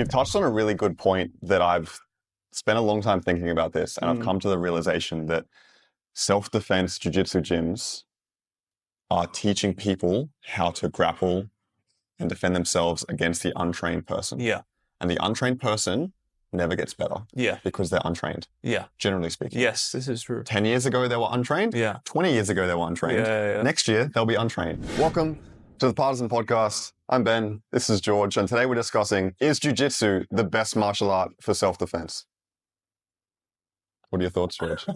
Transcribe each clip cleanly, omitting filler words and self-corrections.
You've touched on a really good point that I've spent a long time thinking about this, and I've come to the realization that self-defense jiu-jitsu gyms are teaching people how to grapple and defend themselves against the untrained person. Yeah. And the untrained person never gets better. Yeah. Because they're untrained. Yeah. Generally speaking. Yes, this is true. 10 years ago, they were untrained. Yeah. 20 years ago, they were untrained. Yeah. Next year, they'll be untrained. Welcome to the Partisan Podcast. I'm Ben. This is George. And today we're discussing, is jiu-jitsu the best martial art for self-defense? What are your thoughts, George?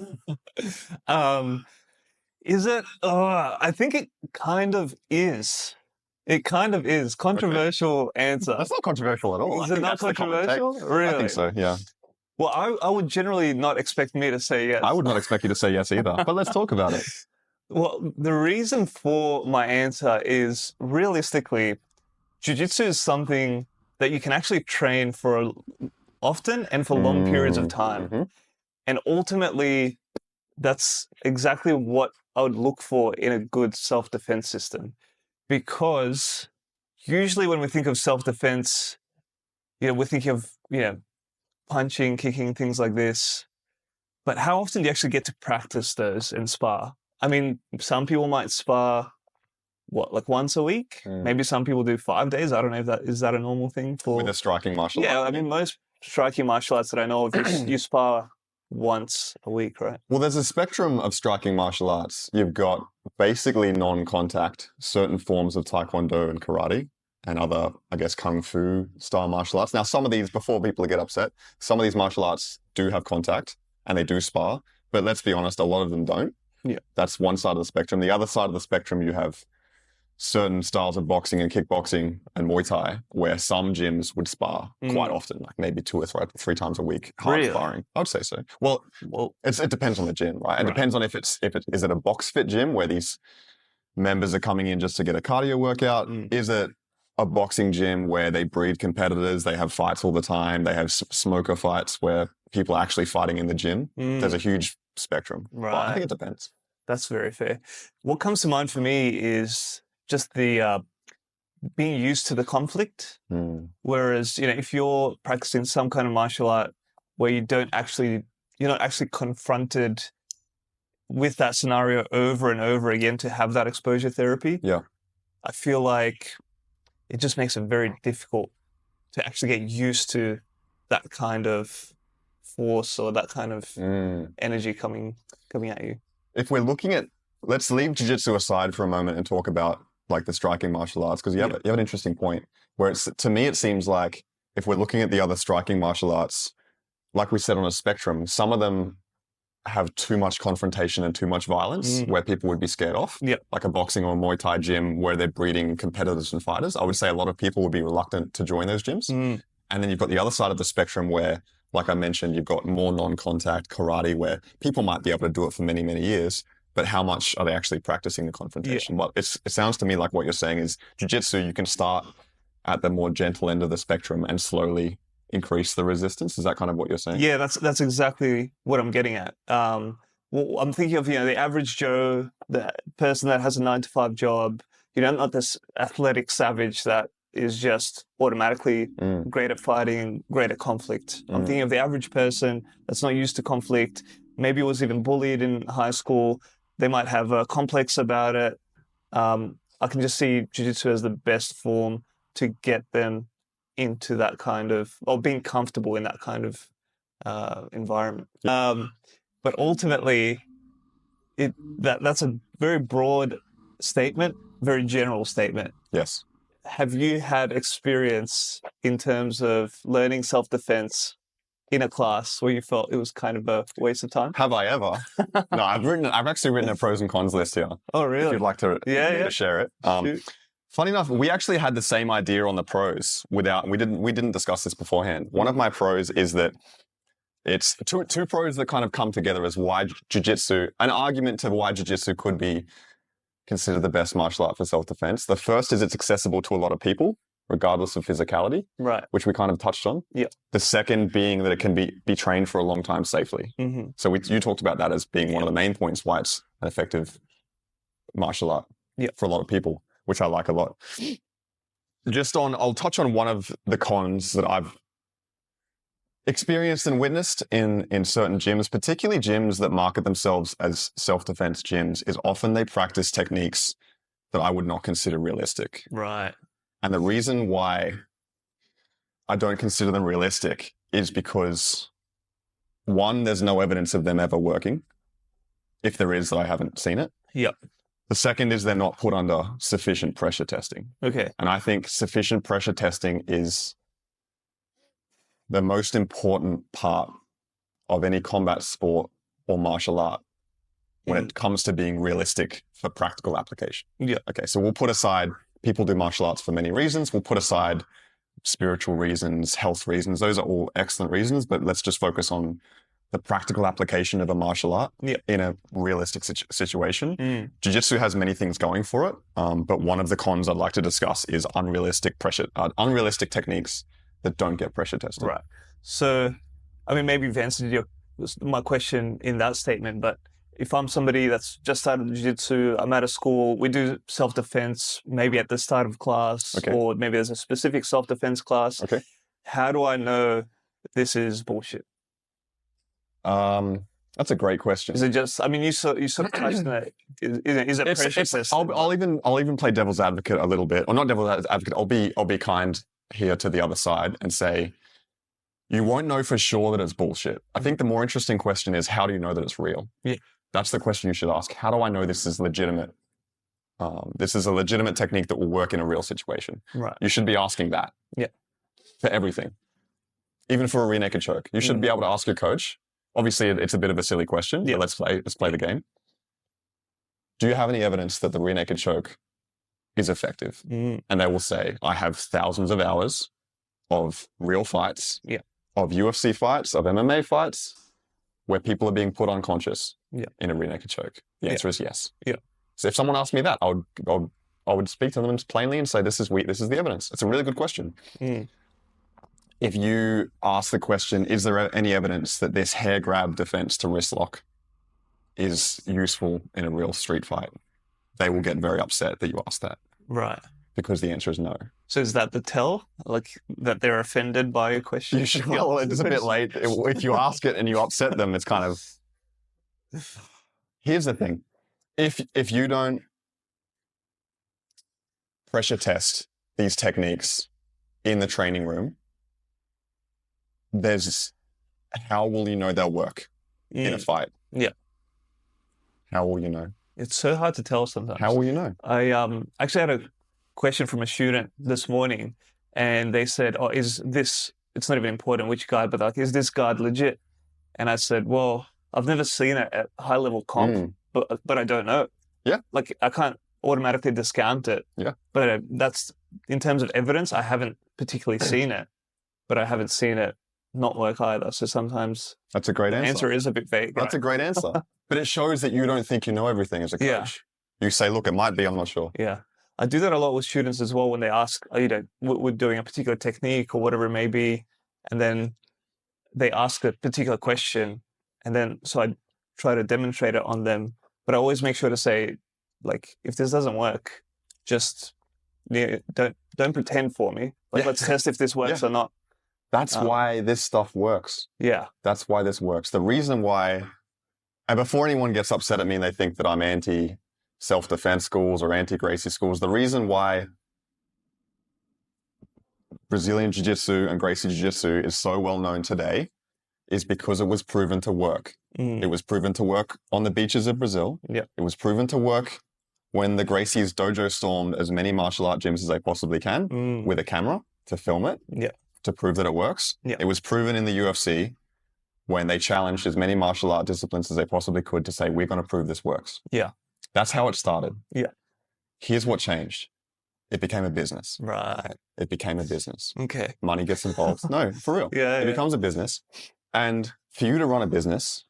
Is it? I think it kind of is. It kind of is. Controversial answer. That's not controversial at all. Is it not controversial? Really? I think so, yeah. Well, I would generally not expect me to say yes. I would not expect you to say yes either, but let's talk about it. Well, the reason for my answer is, realistically, jiu-jitsu is something that you can actually train for often and for long periods of time. Mm-hmm. And ultimately, that's exactly what I would look for in a good self-defense system. Because usually when we think of self-defense, we're thinking of, punching, kicking, things like this. But how often do you actually get to practice those and spar? I mean, some people might spar, like once a week? Maybe some people do 5 days. I don't know if is that a normal thing for... With a striking martial art? Yeah, I mean, most striking martial arts that I know of, you spar once a week, right? Well, there's a spectrum of striking martial arts. You've got basically non-contact, certain forms of taekwondo and karate, and other, I guess, kung fu style martial arts. Now, some of these, before people get upset, some of these martial arts do have contact and they do spar, but let's be honest, a lot of them don't. Yeah. That's one side of the spectrum. The other side of the spectrum, you have certain styles of boxing and kickboxing and Muay Thai, where some gyms would spar quite often, like maybe 2 or 3 times a week, hard sparring. I would say so. Well, it depends on the gym, right? It depends on if is it a box fit gym where these members are coming in just to get a cardio workout? Is it a boxing gym where they breed competitors, they have fights all the time, they have smoker fights where people are actually fighting in the gym? There's a huge spectrum. Right. But I think it depends. That's very fair. What comes to mind for me is just the being used to the conflict. Whereas, if you're practicing some kind of martial art where you're not actually confronted with that scenario over and over again to have that exposure therapy. Yeah. I feel like it just makes it very difficult to actually get used to that kind of force or that kind of energy coming at you. If we're looking at, let's leave jiu-jitsu aside for a moment and talk about like the striking martial arts, because you have an interesting point where to me it seems like if we're looking at the other striking martial arts, like we said, on a spectrum, some of them have too much confrontation and too much violence where people would be scared off. Like a boxing or a Muay Thai gym where they're breeding competitors and fighters. I would say a lot of people would be reluctant to join those gyms. And then you've got the other side of the spectrum where, like I mentioned, you've got more non-contact karate where people might be able to do it for many, many years, but how much are they actually practicing the confrontation? Well, it sounds to me like what you're saying is jiu-jitsu, you can start at the more gentle end of the spectrum and slowly increase the resistance. Is that kind of what you're saying? Yeah, that's exactly what I'm getting at. Well, I'm thinking of, the average Joe, the person that has a 9-to-5 job, not this athletic savage that is just automatically great at fighting, great at conflict. I'm thinking of the average person that's not used to conflict, maybe was even bullied in high school. They might have a complex about it. I can just see jiu-jitsu as the best form to get them into that kind of, or being comfortable in that kind of environment. But ultimately, that's a very broad statement, very general statement. Yes. Have you had experience in terms of learning self-defense in a class where you felt it was kind of a waste of time? Have I ever? No, I've actually written a pros and cons list here. Oh, really? If you'd like to share it. Funny enough, we actually had the same idea on the pros we didn't discuss this beforehand. One of my pros is that it's two pros that kind of come together as why jiu-jitsu, an argument to why jiu-jitsu could be considered the best martial art for self-defense. The first is it's accessible to a lot of people, regardless of physicality, right? Which we kind of touched on. Yeah. The second being that it can be trained for a long time safely. So you talked about that as being one of the main points why it's an effective martial art for a lot of people, which I like a lot. I'll touch on one of the cons that I've experienced and witnessed in certain gyms, particularly gyms that market themselves as self-defense gyms, is often they practice techniques that I would not consider realistic. Right. And the reason why I don't consider them realistic is because, one, there's no evidence of them ever working. If there is, I haven't seen it. Yep. The second is they're not put under sufficient pressure testing. Okay. And I think sufficient pressure testing is the most important part of any combat sport or martial art when it comes to being realistic for practical application. Yeah. Okay, so we'll put aside, people do martial arts for many reasons. We'll put aside spiritual reasons, health reasons. Those are all excellent reasons, but let's just focus on the practical application of a martial art in a realistic situation. Jiu-Jitsu has many things going for it, but one of the cons I'd like to discuss is unrealistic techniques that don't get pressure tested. Right. So, I mean, maybe you've answered my question in that statement, but if I'm somebody that's just started jiu-jitsu, I'm at a school, we do self-defense maybe at the start of class, or maybe there's a specific self-defense class. Okay. How do I know this is bullshit? That's a great question. Is it just, I mean, you sort of touched on it. Is it pressure tested? I'll even play devil's advocate a little bit, or not devil's advocate. I'll be kind here to the other side and say, you won't know for sure that it's bullshit. I think the more interesting question is, how do you know that it's real? Yeah. That's the question you should ask. How do I know this is legitimate? This is a legitimate technique that will work in a real situation. Right. You should be asking that. Yeah. For everything. Even for a rear naked choke. You should be able to ask your coach. Obviously, it's a bit of a silly question, but let's play the game. Do you have any evidence that the rear naked choke is effective? And they will say, I have thousands of hours of real fights, of UFC fights, of MMA fights, where people are being put unconscious in a rear naked choke. The answer is yes. Yeah. So if someone asked me that, I would speak to them plainly and say, this is the evidence. It's a really good question. If you ask the question, is there any evidence that this hair grab defense to wrist lock is useful in a real street fight? They will get very upset that you asked that. Right. Because the answer is no. So is that the tell? Like that they're offended by your question? You should, well, it's a bit late. If you ask it and you upset them, it's kind of... Here's the thing. If you don't pressure test these techniques in the training room, how will you know they'll work in a fight? Yeah. How will you know? It's so hard to tell sometimes. How will you know? I actually had a question from a student this morning, and they said, oh, is this, it's not even important which guard, but like, is this guard legit? And I said, well, I've never seen it at high level comp, but I don't know. Yeah. Like I can't automatically discount it. Yeah. But that's, in terms of evidence, I haven't particularly seen it, but I haven't seen it not work either. So sometimes that's a great answer. The answer is a bit vague. That's a great answer. But it shows that you don't think you know everything as a coach. Yeah. You say, look, it might be, I'm not sure. Yeah. I do that a lot with students as well when they ask, we're doing a particular technique or whatever it may be. And then they ask a particular question. And then, so I try to demonstrate it on them. But I always make sure to say, like, if this doesn't work, just don't pretend for me. Like, let's test if this works or not. That's why this stuff works. Yeah. That's why this works. The reason why, and before anyone gets upset at me and they think that I'm anti self-defense schools or anti-Gracie schools, the reason why Brazilian Jiu Jitsu and Gracie Jiu Jitsu is so well known today is because it was proven to work. It was proven to work on the beaches of Brazil. Yeah. It was proven to work when the Gracies dojo stormed as many martial art gyms as they possibly can with a camera to film it. Yeah. To prove that it works. Yeah. It was proven in the UFC when they challenged as many martial art disciplines as they possibly could to say, we're going to prove this works. Yeah. That's how it started. Yeah. Here's what changed. It became a business. Right. It became a business. Okay. Money gets involved. No, for real. It becomes a business. And for you to run a business,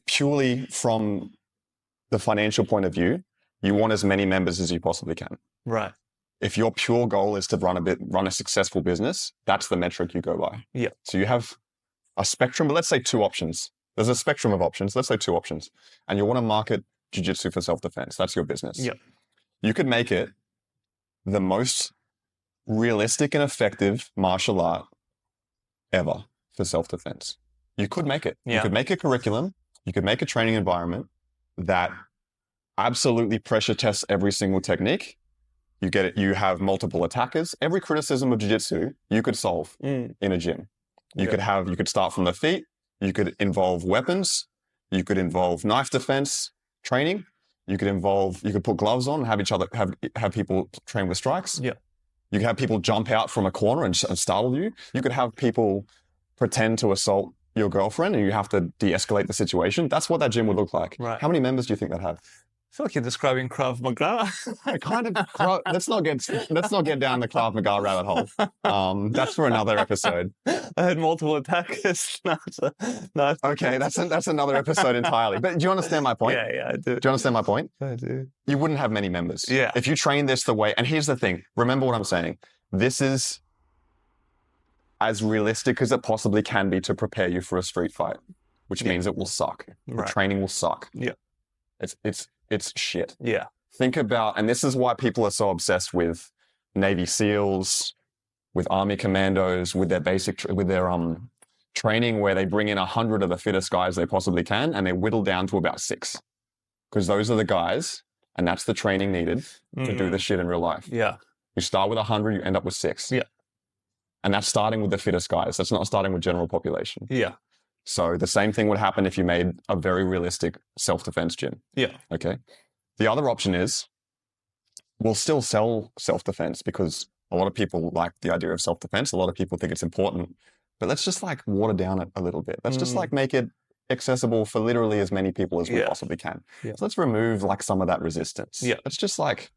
purely from the financial point of view, you want as many members as you possibly can. Right. If your pure goal is to run a successful business, that's the metric you go by. Yeah. So you have a spectrum, but let's say 2 options. There's a spectrum of options. Let's say 2 options. And you want to market jiu-jitsu for self-defense. That's your business. Yeah. You could make it the most realistic and effective martial art ever. for self-defense. You could make it. You Yeah. could make a curriculum. You could make a training environment that absolutely pressure tests every single technique. You get it. You have multiple attackers. Every criticism of jiu-jitsu you could solve in a gym. You could start from the feet. You could involve weapons. You could involve knife defense training. You could put gloves on and have people train with strikes. Yeah. You could have people jump out from a corner and startle you. You could have people pretend to assault your girlfriend and you have to de-escalate the situation. That's what that gym would look like. Right. How many members do you think that have? I feel like you're describing Krav-Maga. Let's not get down the Krav-Maga rabbit hole. That's for another episode. I had multiple attackers. No. Okay, that's another episode entirely. But do you understand my point? Yeah, I do. Do you understand my point? I do. You wouldn't have many members. Yeah. If you train this the way, and here's the thing, remember what I'm saying. This is as realistic as it possibly can be to prepare you for a street fight, which means it will suck. Right. The training will suck. Yeah. It's shit. Yeah. Think about, and this is why people are so obsessed with Navy SEALs, with Army commandos, with their training where they bring in 100 of the fittest guys they possibly can and they whittle down to about 6. Because those are the guys, and that's the training needed to do the shit in real life. Yeah. You start with 100, you end up with 6. Yeah. And that's starting with the fittest guys. That's not starting with general population. Yeah. So the same thing would happen if you made a very realistic self-defense gym. Yeah. Okay. The other option is we'll still sell self-defense because a lot of people like the idea of self-defense. A lot of people think it's important, but let's just like water down it a little bit. Let's just like make it accessible for literally as many people as we possibly can. Yeah. So let's remove like some of that resistance. Yeah. Let's just like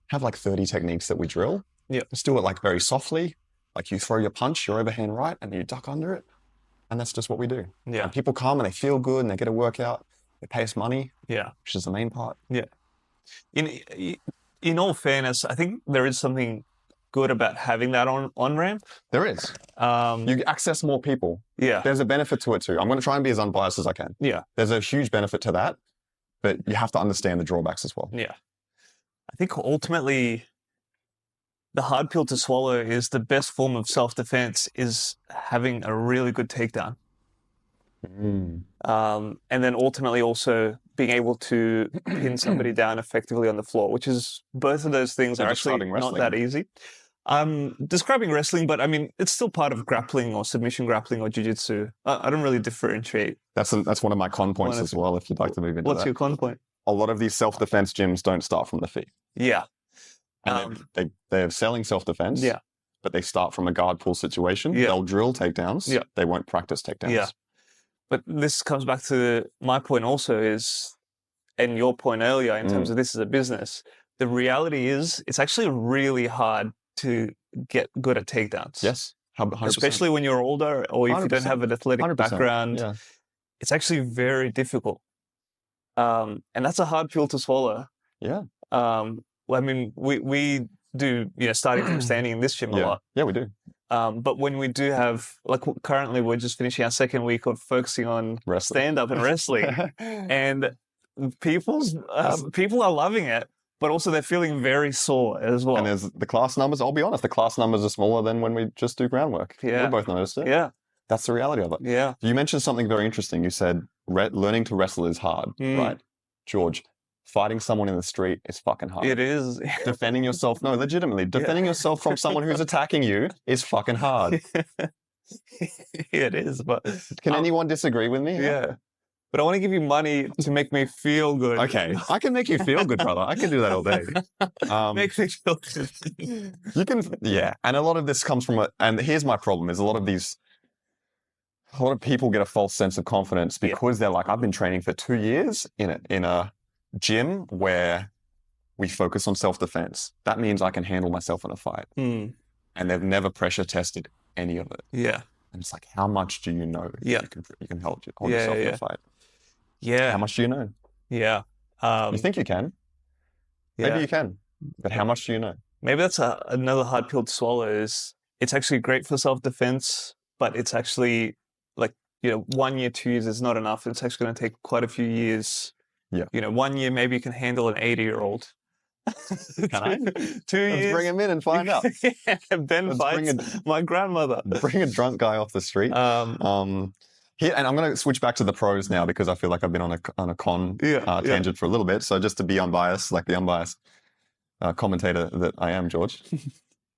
have like 30 techniques that we drill. Yeah. Let's do it like very softly. Like you throw your punch, your overhand right, and you duck under it. And that's just what we do. Yeah. And people come and they feel good and they get a workout. They pay us money. Yeah. Which is the main part. Yeah. In all fairness, I think there is something good about having that on ramp. There is. You access more people. Yeah. There's a benefit to it too. I'm going to try and be as unbiased as I can. Yeah. There's a huge benefit to that, but you have to understand the drawbacks as well. Yeah. I think ultimately the hard pill to swallow is the best form of self-defense is having a really good takedown. And then ultimately also being able to pin somebody down effectively on the floor, which is both of those things are actually not that easy. Describing wrestling, but I mean, it's still part of grappling or submission grappling or jiu-jitsu. I don't really differentiate. That's one of my con points as well, if you'd like to move into that. What's your con point? A lot of these self-defense gyms don't start from the feet. Yeah. And they're selling self-defense, but they start from a guard pull situation. Yeah. They'll drill takedowns. Yeah. They won't practice takedowns. Yeah. But this comes back to my point also is, and your point earlier in terms of this as a business, the reality is it's actually really hard to get good at takedowns. Yes. 100%. Especially when you're older or if you don't 100%. have an athletic 100%. background. Yeah. It's actually very difficult. And that's a hard pill to swallow. Yeah. I mean, we do, starting from standing in this gym a lot. Yeah, we do. But when we do have, like currently we're just finishing our second week of focusing on stand-up and wrestling. And people are loving it, but also they're feeling very sore as well. And there's the class numbers, I'll be honest, the class numbers are smaller than when we just do groundwork. Yeah. We both noticed it. Yeah. That's the reality of it. Yeah. You mentioned something very interesting. You said learning to wrestle is hard, right? George, fighting someone in the street is fucking hard. It is. Defending yourself, no, legitimately, defending yourself from someone who's attacking you is fucking hard. It is, but... Can anyone disagree with me? Yeah. But I want to give you money to make me feel good. Okay. I can make you feel good, brother. I can do that all day. Make me feel good. You can, yeah. And a lot of this comes from, and here's my problem, is a lot of people get a false sense of confidence because they're like, I've been training for 2 years in a gym where we focus on self-defense. That means I can handle myself in a fight. And they've never pressure tested any of it. Yeah. And it's like, how much do you know? Yeah. You can hold yourself in a fight. Yeah. How much do you know? Yeah. You think you can? Maybe you can. But how much do you know? Maybe that's another hard pill to swallow is it's actually great for self-defense, but it's actually like, 1 year, 2 years is not enough. It's actually going to take quite a few years. Yeah. 1 year, maybe you can handle an 80-year-old. Can I? 2 years. Let's bring him in and find out. Ben Let's fights my grandmother. Bring a drunk guy off the street. Here, and I'm going to switch back to the pros now because I feel like I've been on a con tangent for a little bit. So just to be unbiased, like the unbiased commentator that I am, George,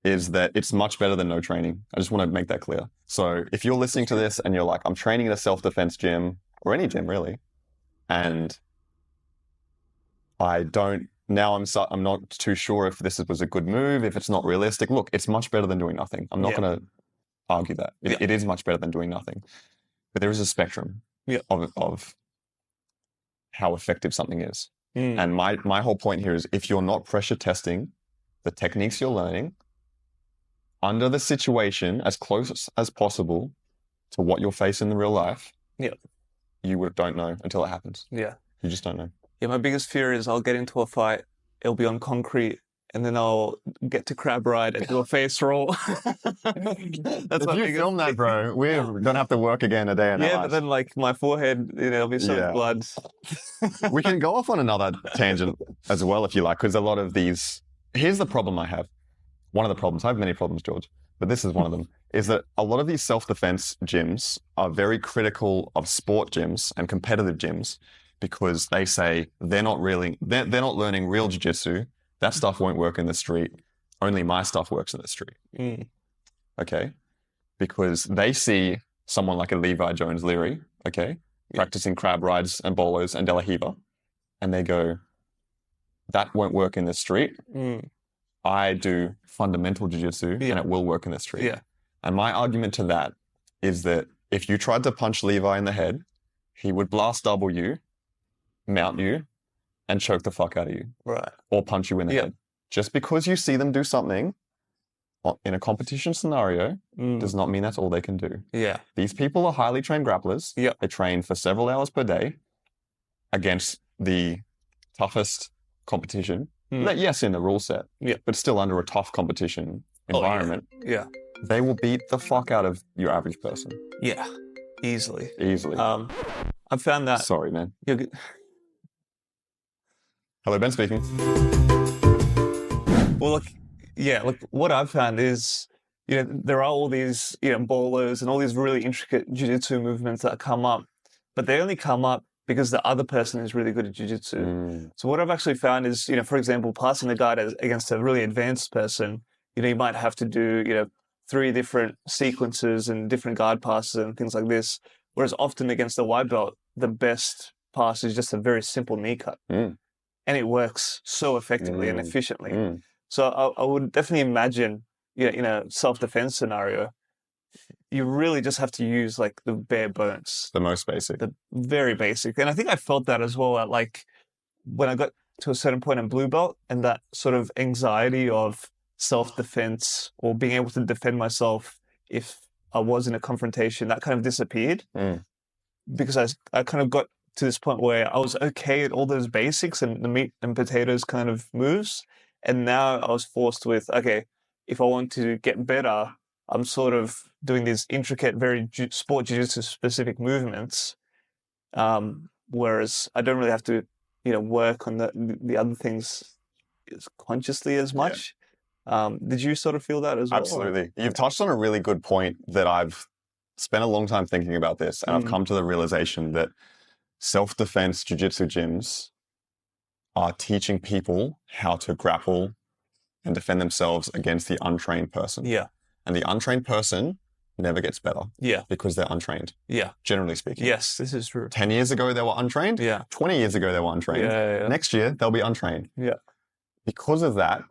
is that it's much better than no training. I just want to make that clear. So if you're listening to this and you're like, I'm training at a self-defense gym or any gym really, and I don't, now I'm not too sure if this was a good move, if it's not realistic. Look, it's much better than doing nothing. I'm not going to argue that. It is much better than doing nothing. But there is a spectrum of how effective something is. And my whole point here is if you're not pressure testing the techniques you're learning under the situation as close as possible to what you'll face in the real life, you don't know until it happens. Yeah. You just don't know. Yeah, my biggest fear is I'll get into a fight, it'll be on concrete, and then I'll get to crab ride and do a face roll. That's if you film that, bro, we're going to have to work again a day in our lives. But then like my forehead, there'll be some blood. We can go off on another tangent as well if you like, because a lot of these, here's the problem I have. One of the problems, I have many problems, George, but this is one of them, is that a lot of these self-defense gyms are very critical of sport gyms and competitive gyms because they say they're not learning real jiu-jitsu. That stuff won't work in the street. Only my stuff works in the street. Okay? Because they see someone like a Levi Jones Leary, practicing crab rides and bolos and De La Hiva, and they go, that won't work in the street. I do fundamental jiu-jitsu and it will work in the street. And my argument to that is that if you tried to punch Levi in the head, he would blast double you, mount you, and choke the fuck out of you. Right. Or punch you in the head. Just because you see them do something in a competition scenario does not mean that's all they can do. Yeah. These people are highly trained grapplers. They train for several hours per day against the toughest competition. Yes, in the rule set, but still under a tough competition environment. They will beat the fuck out of your average person. Yeah. Easily. I've found that... Sorry, man. Hello, Ben speaking. Well, look, what I've found is, there are all these, bolos and all these really intricate jiu-jitsu movements that come up, but they only come up because the other person is really good at jiu-jitsu. So what I've actually found is, for example, passing the guard against a really advanced person, you might have to do, 3 different sequences and different guard passes and things like this, whereas often against a white belt, the best pass is just a very simple knee cut. And it works so effectively and efficiently. So I would definitely imagine, in a self-defense scenario, you really just have to use like the bare bones. The most basic. The very basic. And I think I felt that as well at like when I got to a certain point in blue belt and that sort of anxiety of self-defense or being able to defend myself if I was in a confrontation, that kind of disappeared. Because I kind of got to this point where I was okay at all those basics and the meat and potatoes kind of moves. And now I was forced with, okay, if I want to get better, I'm sort of doing these intricate, very sport jiu-jitsu specific movements. Whereas I don't really have to, work on the other things consciously as much. Did you sort of feel that as well? Absolutely. You've touched on a really good point that I've spent a long time thinking about this, and I've come to the realization that self-defense jiu-jitsu gyms are teaching people how to grapple and defend themselves against the untrained person. And the untrained person never gets better. Because they're untrained. Generally speaking. Yes, this is true. 10 years ago, they were untrained. 20 years ago, they were untrained. Next year, they'll be untrained. Because of that,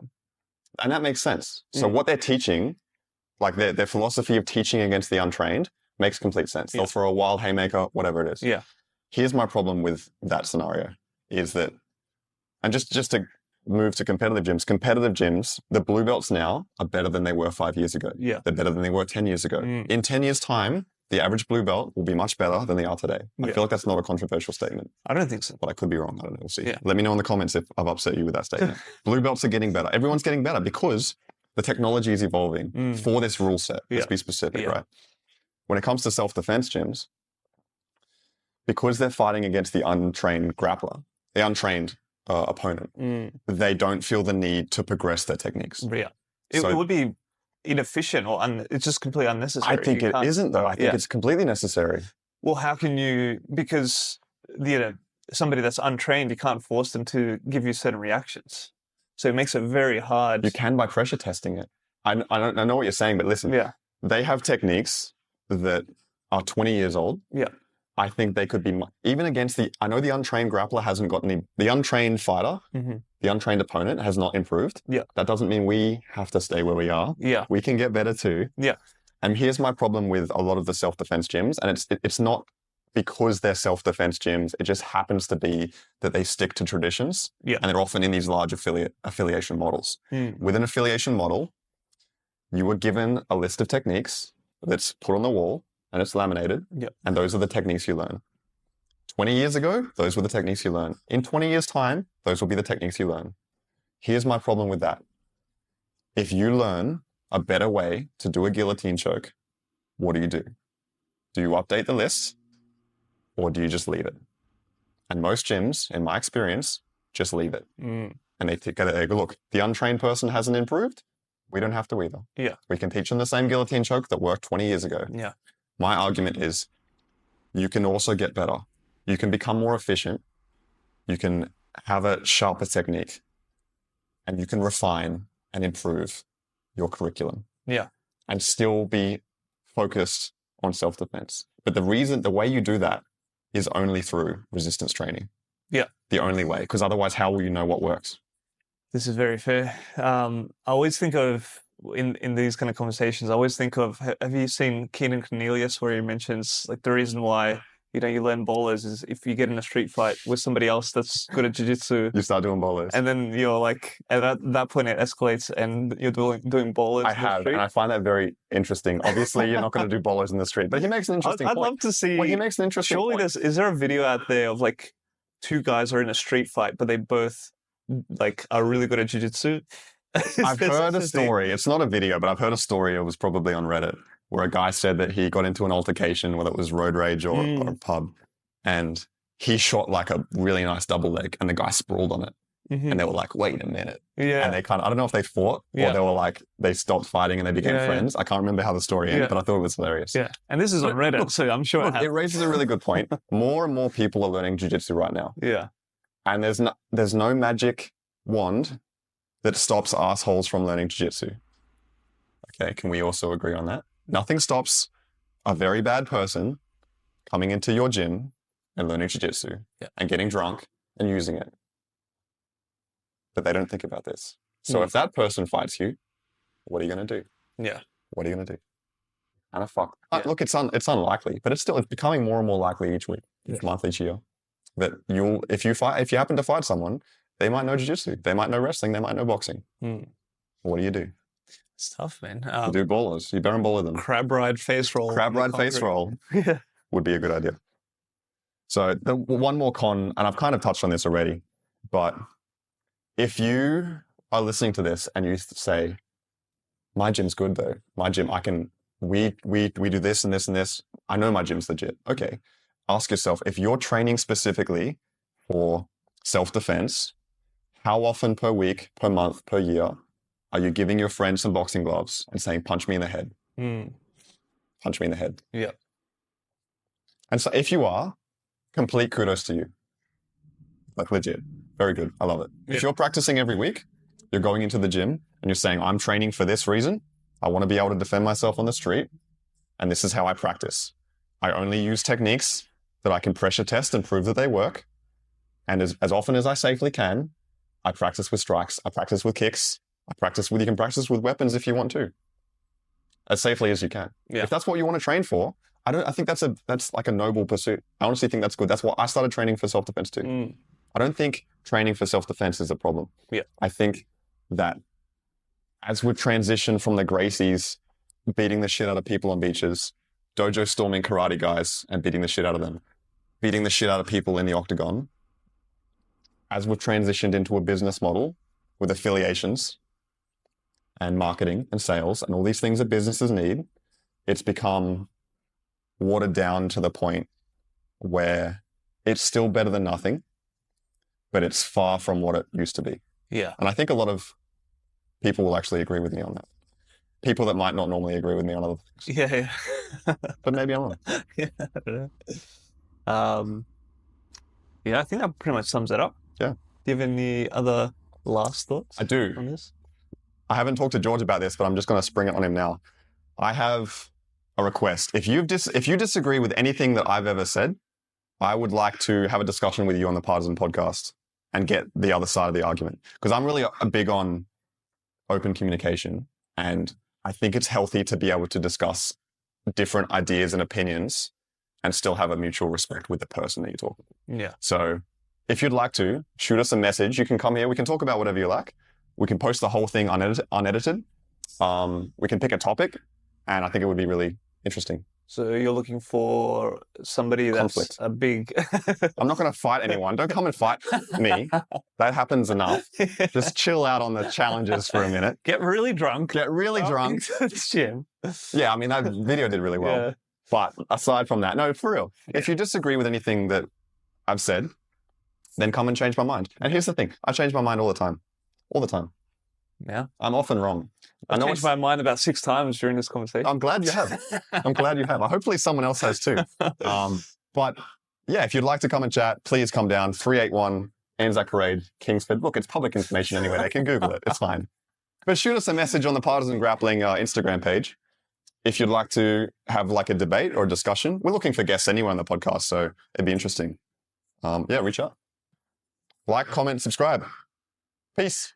and that makes sense. So what they're teaching, like their philosophy of teaching against the untrained, makes complete sense. They'll throw a wild haymaker, whatever it is. Here's my problem with that scenario, is that, and just to move to competitive gyms, the blue belts now are better than they were 5 years ago. They're better than they were 10 years ago. In 10 years' time, the average blue belt will be much better than they are today. I feel like that's not a controversial statement. I don't think so. But I could be wrong. I don't know. We'll see. Let me know in the comments if I've upset you with that statement. Blue belts are getting better. Everyone's getting better because the technology is evolving for this rule set. Let's be specific, right? When it comes to self-defense gyms, because they're fighting against the untrained grappler, the untrained opponent. They don't feel the need to progress their techniques. Yeah. It would be inefficient or it's just completely unnecessary. I think it isn't, though. I think it's completely necessary. Well, how can you, because somebody that's untrained, you can't force them to give you certain reactions. So it makes it very hard. You can by pressure testing it. I know what you're saying, but listen, they have techniques that are 20 years old. Yeah. I think they could be, even against I know the untrained grappler hasn't got the untrained fighter, the untrained opponent has not improved. Yeah. That doesn't mean we have to stay where we are. Yeah. We can get better too. Yeah. And here's my problem with a lot of the self-defense gyms, and it's not because they're self-defense gyms, it just happens to be that they stick to traditions. Yeah. And they're often in these large affiliation models. With an affiliation model, you were given a list of techniques that's put on the wall and it's laminated. Yeah. And those are the techniques you learn. 20 years ago, those were the techniques you learn. In 20 years' time, those will be the techniques you learn. Here's my problem with that. If you learn a better way to do a guillotine choke, what do? Do you update the list or do you just leave it? And most gyms, in my experience, just leave it. And they go, look, the untrained person hasn't improved. We don't have to either. Yeah. We can teach them the same guillotine choke that worked 20 years ago. Yeah. My argument is you can also get better. You can become more efficient. You can have a sharper technique and you can refine and improve your curriculum. Yeah. And still be focused on self-defense. But the way you do that is only through resistance training. Yeah. The only way, because otherwise how will you know what works? This is very fair. I always think of, in these kind of conversations, I always think of, have you seen Keenan Cornelius where he mentions like the reason why, you learn bolas is if you get in a street fight with somebody else that's good at jiu-jitsu. You start doing bolas. And then you're like, at that point it escalates and you're doing bolas. I have, and I find that very interesting. Obviously, you're not going to do bolas in the street, but he makes an interesting point. I'd love to see. Well, he makes an interesting point. Is there a video out there of like two guys are in a street fight, but they both like are really good at jiu-jitsu? I've heard a story. It's not a video, but I've heard a story. It was probably on Reddit where a guy said that he got into an altercation, whether it was road rage or a pub, and he shot like a really nice double leg and the guy sprawled on it. And they were like, wait a minute. Yeah. And they I don't know if they fought or they were like, they stopped fighting and they became friends. I can't remember how the story ended, but I thought it was hilarious. Yeah. And this is on Reddit, look, so I'm sure it raises a really good point. More and more people are learning jiu-jitsu right now. Yeah. And there's no magic wand that stops assholes from learning jiu-jitsu. Okay, can we also agree on that? Nothing stops a very bad person coming into your gym and learning jiu-jitsu and getting drunk and using it. But they don't think about this. So if that person fights you, what are you going to do? Yeah. What are you going to do? And look, it's unlikely, but it's becoming more and more likely each week, each month, each year. That if you happen to fight someone, they might know jiu-jitsu, they might know wrestling, they might know boxing. What do you do? It's tough, man. You do ballers. You barren baller them. Crab ride face roll. Crab ride face roll would be a good idea. So one more con, and I've kind of touched on this already, but if you are listening to this and you say, my gym's good though, my gym, we do this and this and this, I know my gym's legit. Okay. Ask yourself, if you're training specifically for self-defense, how often per week, per month, per year are you giving your friend some boxing gloves and saying, punch me in the head? Punch me in the head. Yeah. And so if you are, complete kudos to you. Like legit. Very good. I love it. Yeah. If you're practicing every week, you're going into the gym and you're saying, I'm training for this reason. I want to be able to defend myself on the street. And this is how I practice. I only use techniques that I can pressure test and prove that they work. And as often as I safely can, I practice with strikes. I practice with kicks. You can practice with weapons if you want to. As safely as you can. Yeah. If that's what you want to train for, I think that's like a noble pursuit. I honestly think that's good. That's what I started training for self-defense too. I don't think training for self-defense is a problem. Yeah. I think that as we transition from the Gracies beating the shit out of people on beaches, dojo storming karate guys and beating the shit out of them, beating the shit out of people in the octagon, as we've transitioned into a business model with affiliations and marketing and sales and all these things that businesses need, it's become watered down to the point where it's still better than nothing. but it's far from what it used to be. Yeah. And I think a lot of people will actually agree with me on that. People that might not normally agree with me on other things. Yeah. But maybe I'm wrong. Yeah. I don't know. Yeah, I think that pretty much sums it up. Yeah. Do you have any other last thoughts I do. on this? I haven't talked to George about this, but I'm just going to spring it on him now. I have a request. If you disagree with anything that I've ever said, I would like to have a discussion with you on the Partisan podcast and get the other side of the argument. Because I'm really big on open communication, and I think it's healthy to be able to discuss different ideas and opinions and still have a mutual respect with the person that you're talking to. Yeah. So if you'd like to, shoot us a message. You can come here. We can talk about whatever you like. We can post the whole thing unedited. We can pick a topic, and I think it would be really interesting. So you're looking for somebody that's Conflict. a big... I'm not going to fight anyone. Don't come and fight me. That happens enough. Just chill out on the challenges for a minute. Get really drunk. Get really drunk. Into the gym. Yeah, I mean, that video did really well. Yeah. But aside from that, no, for real. If you disagree with anything that I've said, then come and change my mind. And here's the thing. I change my mind all the time. All the time. Yeah. I'm often wrong. I've changed my mind about 6 times during this conversation. I'm glad you have. I'm glad you have. Hopefully someone else has too. But yeah, if you'd like to come and chat, please come down. 381 Anzac Parade, Kingsford. Look, it's public information anyway. They can Google it. It's fine. But shoot us a message on the Partisan Grappling Instagram page. If you'd like to have like a debate or a discussion, we're looking for guests anyway on the podcast, so it'd be interesting. Yeah, reach out. Like, comment, subscribe. Peace.